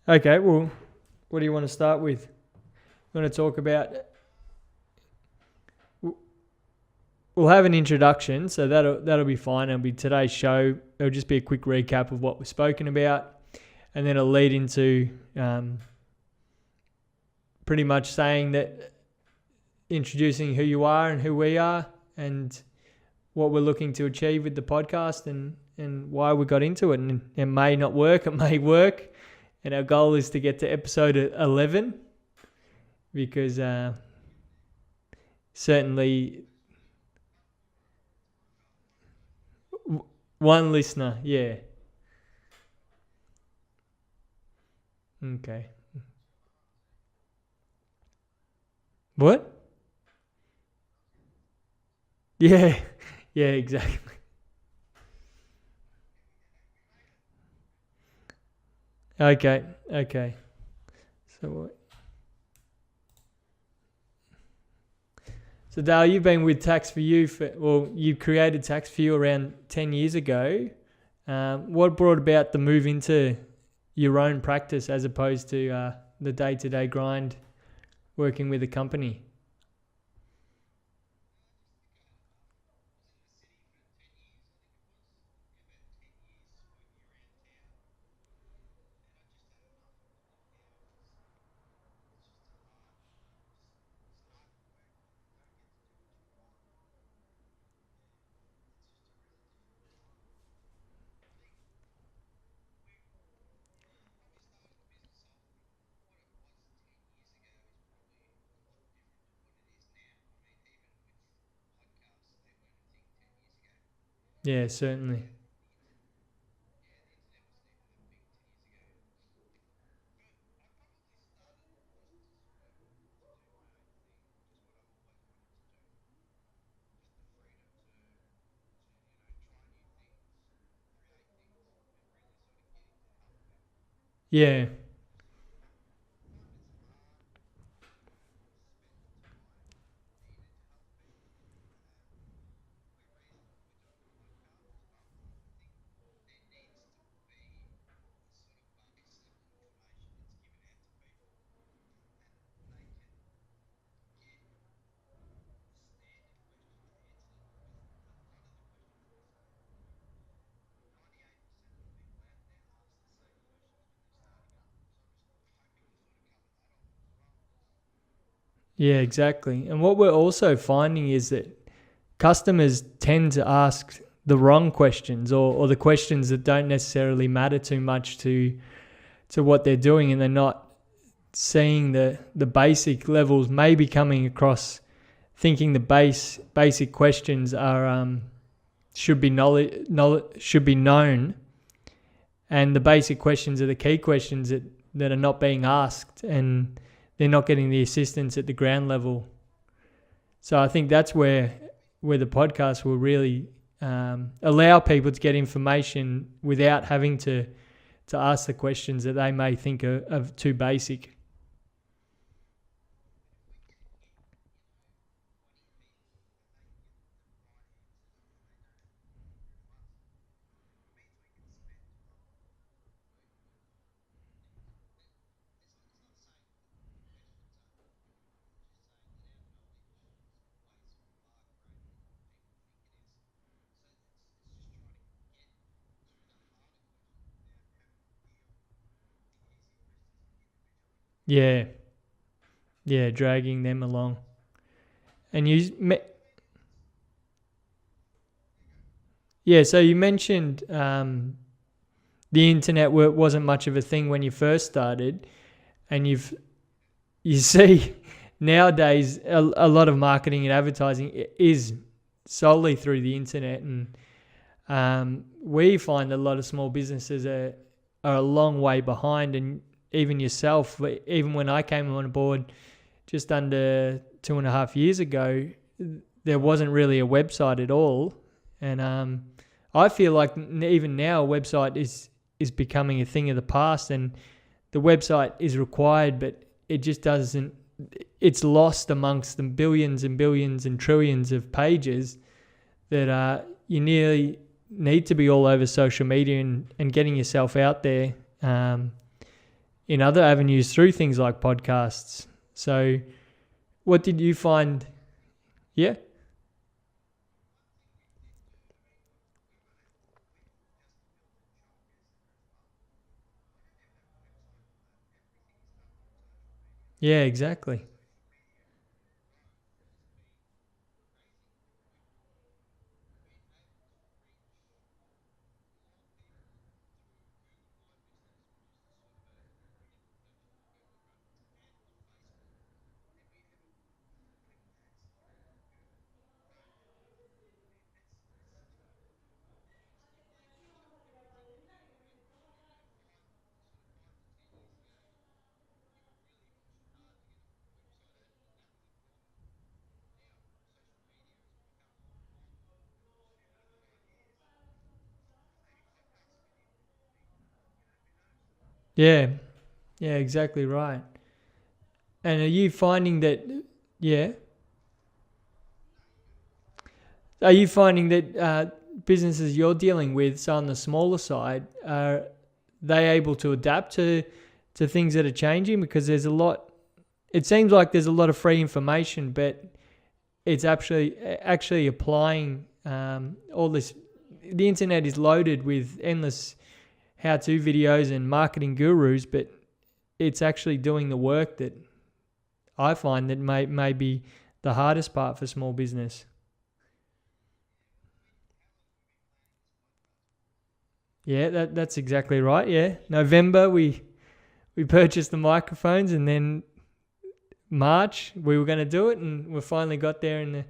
Okay, well, what do you want to start with? You want to talk about? We'll have an introduction, so that'll be fine. It'll be today's show. It'll just be a quick recap of what we've spoken about, and then it'll lead into pretty much saying that, introducing who you are and who we are, and what we're looking to achieve with the podcast, and why we got into it. And it may not work, it may work. And our goal is to get to episode 11 because certainly one listener, yeah. Okay. What? Yeah, yeah, exactly. Okay. So, so Dale, you've been with Tax for You you created Tax for You around 10 years ago. What brought about the move into your own practice as opposed to the day-to-day grind working with a company? Yeah, certainly. Yeah, yeah, exactly. And what we're also finding is that customers tend to ask the wrong questions or the questions that don't necessarily matter too much to what they're doing, and they're not seeing the basic levels maybe coming across, thinking the basic questions are should be should be known, and the basic questions are the key questions that are not being asked, and they're not getting the assistance at the ground level. So I think that's where the podcast will really allow people to get information without having to ask the questions that they may think are too basic. Yeah, yeah, dragging them along. And yeah, so you mentioned the internet wasn't much of a thing when you first started, and you see nowadays a lot of marketing and advertising is solely through the internet, and we find a lot of small businesses are a long way behind, and even yourself, even when I came on board just under 2.5 years ago, there wasn't really a website at all, and I feel like even now a website is becoming a thing of the past, and the website is required, but it just doesn't. It's lost amongst the billions and billions and trillions of pages that you nearly need to be all over social media and getting yourself out there. in other avenues through things like podcasts. So, what did you find? Yeah, yeah, exactly. Yeah, yeah, exactly right. And are you finding that? Yeah, are you finding that businesses you're dealing with, so on the smaller side, are they able to adapt to things that are changing? Because there's a lot. It seems like there's a lot of free information, but it's actually applying all this. The internet is loaded with endless how-to videos and marketing gurus, but it's actually doing the work that I find that may be the hardest part for small business. Yeah, that's exactly right. Yeah, November we purchased the microphones, and then March we were going to do it, and we finally got there in the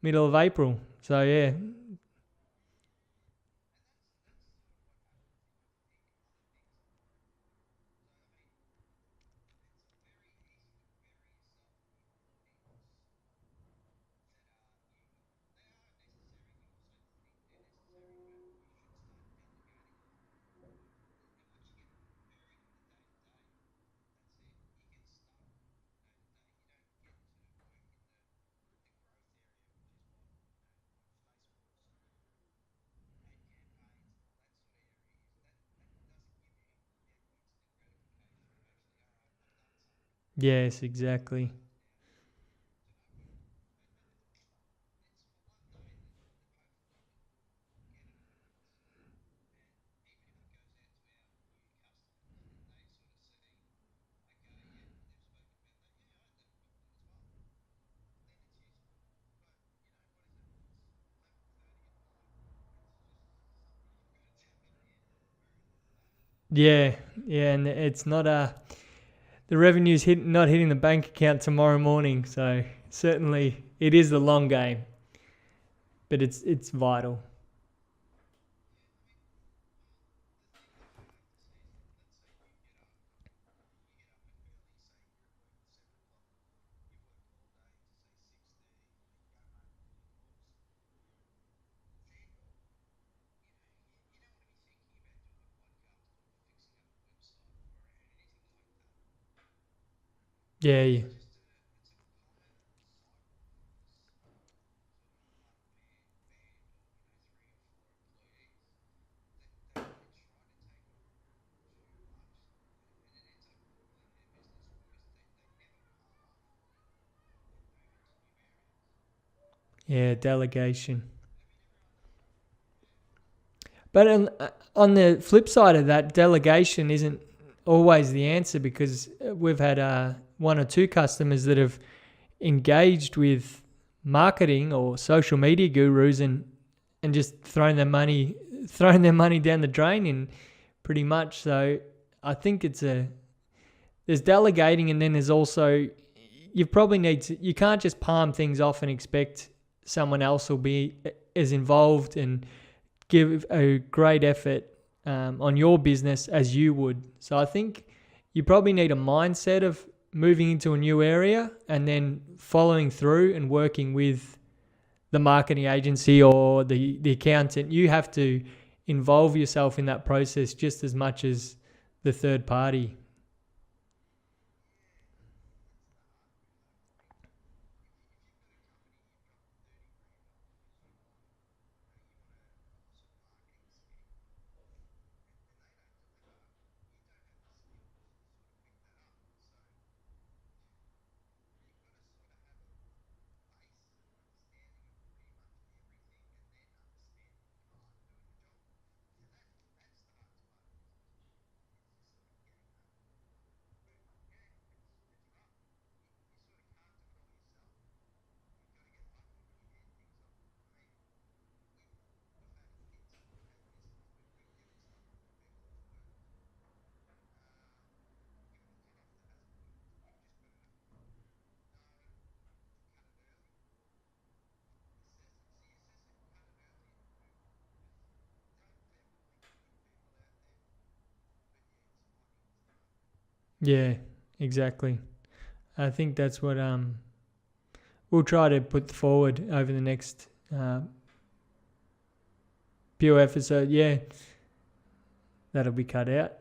middle of April. So yeah, yes, exactly. Yeah, yeah, and it's not the revenue's not hitting the bank account tomorrow morning. So certainly it is the long game, but it's vital. Yeah, yeah, yeah, delegation. But on the flip side of that, delegation isn't always the answer, because we've had one or two customers that have engaged with marketing or social media gurus, and just thrown their money down the drain, and pretty much. So I think there's delegating, and then there's also, you can't just palm things off and expect someone else will be as involved and give a great effort on your business as you would. So I think you probably need a mindset of moving into a new area, and then following through and working with the marketing agency or the accountant. You have to involve yourself in that process just as much as the third party. Yeah, exactly. I think that's what we'll try to put forward over the next few episodes. Yeah, that'll be cut out.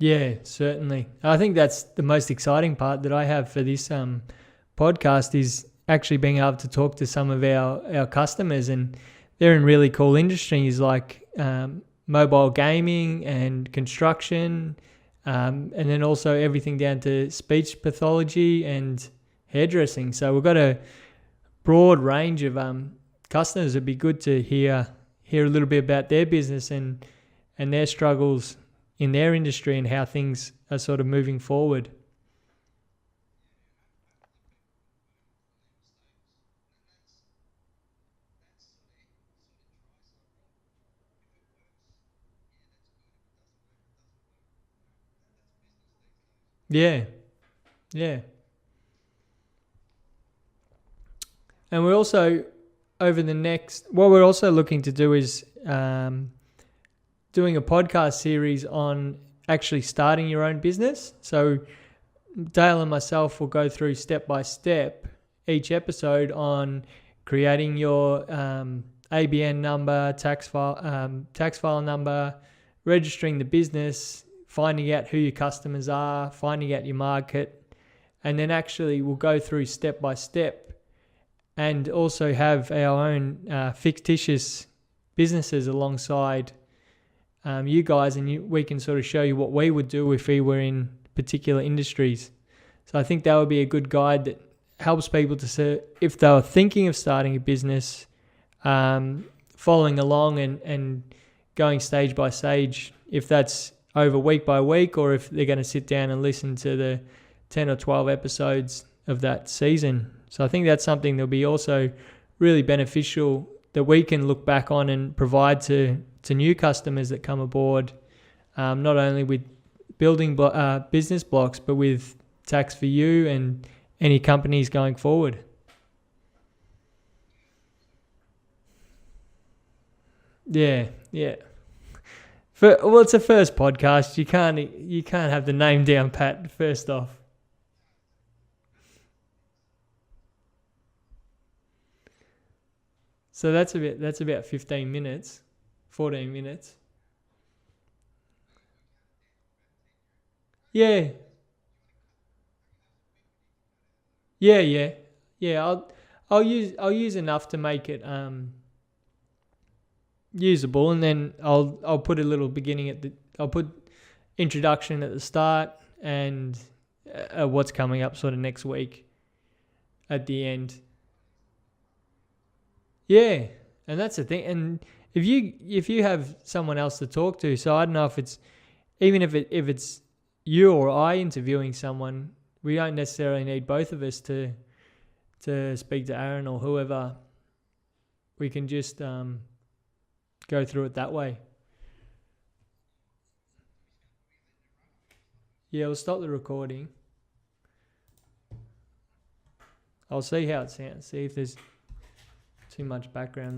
Yeah, certainly. I think that's the most exciting part that I have for this podcast is actually being able to talk to some of our customers, and they're in really cool industries like mobile gaming and construction, and then also everything down to speech pathology and hairdressing. So we've got a broad range of customers. It'd be good to hear a little bit about their business and their struggles in their industry and how things are sort of moving forward. Yeah, yeah. And we're also over the next, what we're also looking to do is doing a podcast series on actually starting your own business. So Dale and myself will go through step by step each episode on creating your ABN number, tax file number, registering the business, finding out who your customers are, finding out your market, and then actually we'll go through step by step and also have our own fictitious businesses alongside you guys, and we can sort of show you what we would do if we were in particular industries. So I think that would be a good guide that helps people to say, if they were thinking of starting a business, following along and going stage by stage, if that's over week by week or if they're going to sit down and listen to the 10 or 12 episodes of that season. So I think that's something that'll be also really beneficial that we can look back on and provide to new customers that come aboard, not only with building business blocks, but with tax for you and any companies going forward. Yeah, yeah. Well, it's a first podcast. You can't have the name down pat first off. So that's about 15 minutes, 14 minutes. Yeah, yeah, yeah, yeah. I'll use enough to make it usable, and then I'll put a little beginning I'll put introduction at the start and what's coming up sort of next week at the end. Yeah, and that's the thing. And if you have someone else to talk to, so I don't know if it's even if it's you or I interviewing someone, we don't necessarily need both of us to speak to Aaron or whoever. We can just go through it that way. Yeah, we'll stop the recording. I'll see how it sounds. See if there's too much background noise.